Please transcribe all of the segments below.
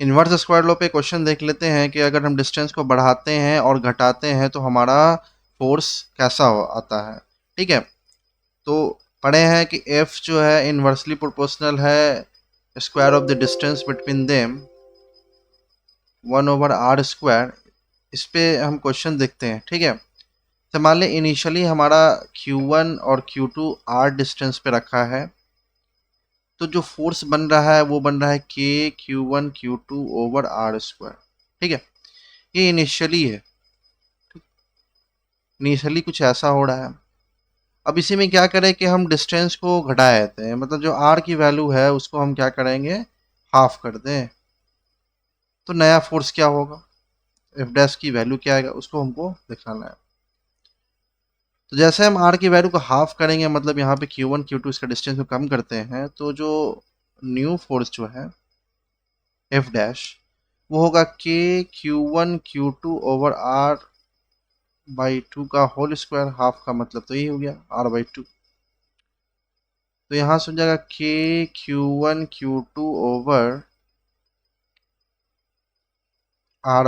Inverse square law पे question देख लेते हैं कि अगर हम डिस्टेंस को बढ़ाते हैं और घटाते हैं तो हमारा फोर्स कैसा आता है। ठीक है, तो पढ़े हैं कि F जो है इन्वर्सली प्रोपोर्शनल है square of the distance between them 1/r square. इस पे हम क्वेश्चन देखते हैं। ठीक है, तो मान लें इनिशियली हमारा Q1 और Q2 r डिस्टेंस पे रखा है, तो जो फोर्स बन रहा है वो बन रहा है KQ1 Q2/r स्क्वायर। ठीक है, ये इनिशियली है, इनिशियली कुछ ऐसा हो रहा है। अब इसी में क्या करें कि हम डिस्टेंस को घटा देते हैं, मतलब जो r की वैल्यू है उसको हम क्या करेंगे, हाफ कर दें। तो नया फोर्स क्या होगा, एफ डैश की वैल्यू क्या आएगा उसको हमको दिखाना है। तो जैसे हम r की वैल्यू को हाफ करेंगे, मतलब यहाँ पे Q1 Q2 इसका डिस्टेंस को कम करते हैं, तो जो न्यू फोर्स जो है एफ डैश वो होगा KQ1 Q2/r बाई 2 का होल स्क्वायर। हाफ का मतलब तो यही हो गया r/2। तो यहाँ से हो जाएगा KQ1 Q2/r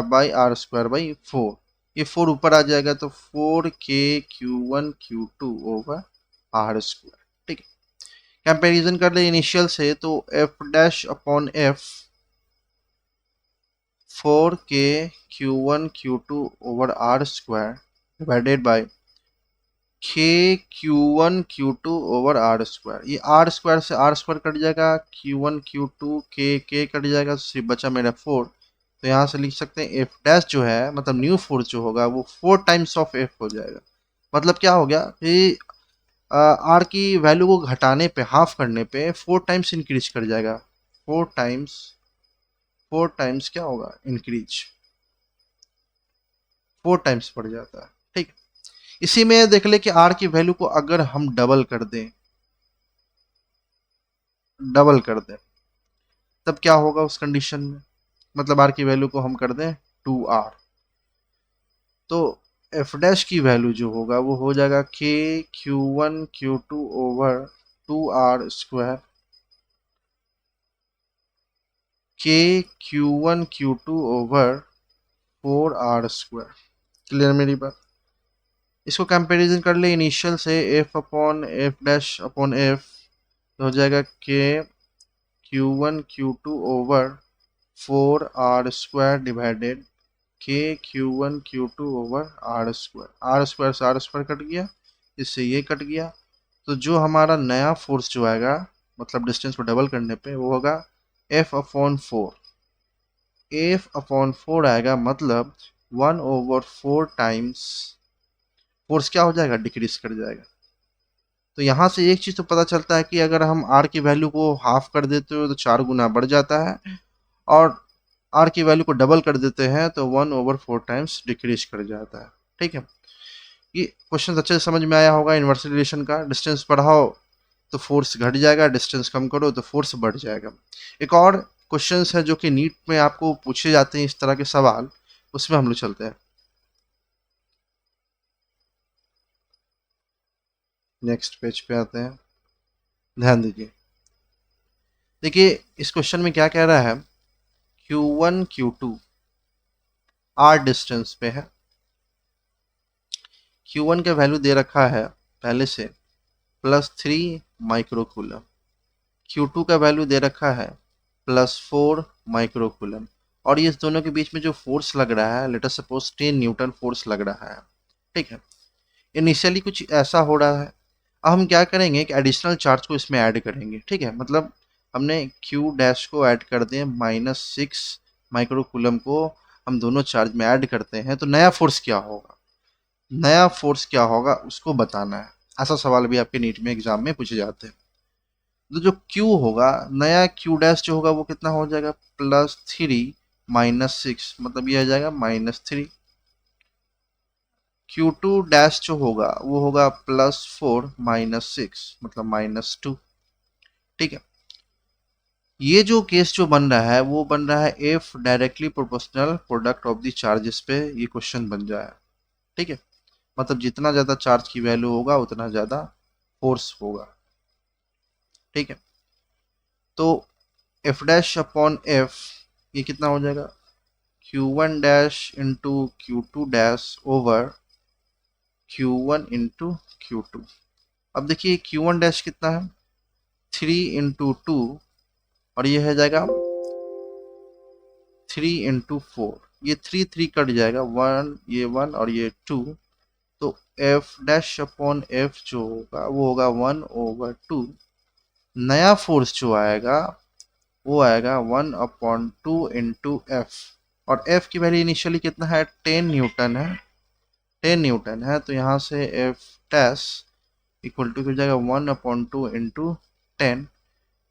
by r square by 4। ये 4 ऊपर आ जाएगा तो 4KQ1 Q2/r स्क्वायर। ठीक है, कंपैरिजन कर ले इनिशियल से, तो F dash upon F 4KQ1 Q2/r square divided by KQ1 Q2/r square. ये r स्क्वायर से r स्क्वायर कट जाएगा, Q1 Q2 K कट जाएगा, सिर्फ बचा मेरा 4। तो यहाँ से लिख सकते हैं एफ डैश जो है, मतलब न्यू फोर्स जो होगा वो 4 टाइम्स ऑफ एफ हो जाएगा। मतलब क्या हो गया कि आर की वैल्यू को घटाने पे, हाफ करने पे 4 टाइम्स इंक्रीज कर जाएगा। 4 टाइम्स क्या होगा, इंक्रीज 4 टाइम्स बढ़ जाता है। ठीक है, इसी में देख ले कि आर की वैल्यू को अगर हम डबल कर दें, तब क्या होगा उस कंडीशन में, मतलब आर की वैल्यू को हम कर दें 2r, तो एफ डैश की वैल्यू जो होगा वो हो जाएगा KQ1 Q2/2r square, KQ1 Q2/4r square. Clear मेरी बात। इसको कंपैरिजन कर ले इनिशियल से, F upon F dash upon F हो जाएगा KQ1 Q2/4r square divided KQ1 Q2/r square. R square से आर स्क्वायर कट गया, इससे ये कट गया। तो जो हमारा नया फोर्स जो आएगा, मतलब डिस्टेंस को डबल करने पे, वो होगा F/4। F/4 आएगा, मतलब 1/4 टाइम्स फोर्स क्या हो जाएगा, डिक्रीज कर जाएगा। तो यहाँ से एक चीज तो पता चलता है कि अगर हम r की वैल्यू को हाफ कर देते हो तो 4 गुना बढ़ जाता है, और r की वैल्यू को डबल कर देते हैं तो 1/4 टाइम्स डिक्रीज कर जाता है। ठीक है, ये क्वेश्चन अच्छे से समझ में आया होगा इन्वर्स रिलेशन का। डिस्टेंस बढ़ाओ तो फोर्स घट जाएगा, डिस्टेंस कम करो तो फोर्स बढ़ जाएगा। एक और क्वेश्चन है जो कि नीट में आपको पूछे जाते हैं इस तरह के सवाल, उसमें हम लोग चलते हैं। नेक्स्ट पेज पे आते हैं, ध्यान दीजिए। देखिए इस क्वेश्चन में क्या कह रहा है, Q1 Q2 r डिस्टेंस पे है। Q1 का वैल्यू दे रखा है पहले से +3 माइक्रोकूलम, Q2 का वैल्यू दे रखा है +4 माइक्रोकूलम, और ये इस दोनों के बीच में जो फोर्स लग रहा है, let us suppose 10 Newton force लग रहा है। ठीक है, इनिशियली कुछ ऐसा हो रहा है। अब हम क्या करेंगे कि एडिशनल चार्ज को इसमें ऐड करेंगे। ठीक है, मतलब हमने Q डैश को ऐड कर दिए, -6 माइक्रोकूलम को हम दोनों चार्ज में ऐड करते हैं, तो नया फोर्स क्या होगा, नया फोर्स क्या होगा उसको बताना है। ऐसा सवाल भी आपके नीट में एग्जाम में पूछे जाते हैं। तो जो Q होगा, नया Q डैश जो होगा वो कितना हो जाएगा, +3 -6, मतलब ये आ जाएगा -3। Q2 डैश जो होगा वो होगा +4 -6, मतलब -2। ठीक है, ये जो केस जो बन रहा है वो बन रहा है F directly proportional product of the charges पे ये क्वेश्चन बन जाए। ठीक है, मतलब जितना ज़्यादा चार्ज की वैल्यू होगा उतना ज़्यादा फोर्स होगा। ठीक है, तो F डैश अपॉन F ये कितना हो जाएगा, Q1 dash into Q2 dash over Q1 into Q2। अब देखिए Q1 डैश कितना है, 3 इंटू 2, और ये है जाएगा 3 इंटू 4, ये 3 कट जाएगा, 1 ये 1 और ये 2, तो एफ डैश अपॉन एफ जो होगा वो होगा 1/2। नया फोर्स जो आएगा वो आएगा 1/2 इंटू एफ, और एफ की वैल्यू इनिशियली कितना है, 10 न्यूटन है, 10 न्यूटन है, तो यहाँ से एफ डैश इक्वल टू हो जाएगा 1/2 इंटू 10।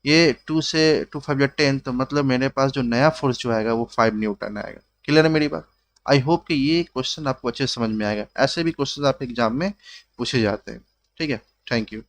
ये 2 से 2 5 या 10, तो मतलब मेरे पास जो नया फोर्स जो आएगा वो 5 न्यूटन आएगा। क्लियर है मेरी बात? आई होप कि ये क्वेश्चन आपको अच्छे से समझ में आएगा। ऐसे भी क्वेश्चन आपके एग्जाम में पूछे जाते हैं। ठीक है, थैंक यू।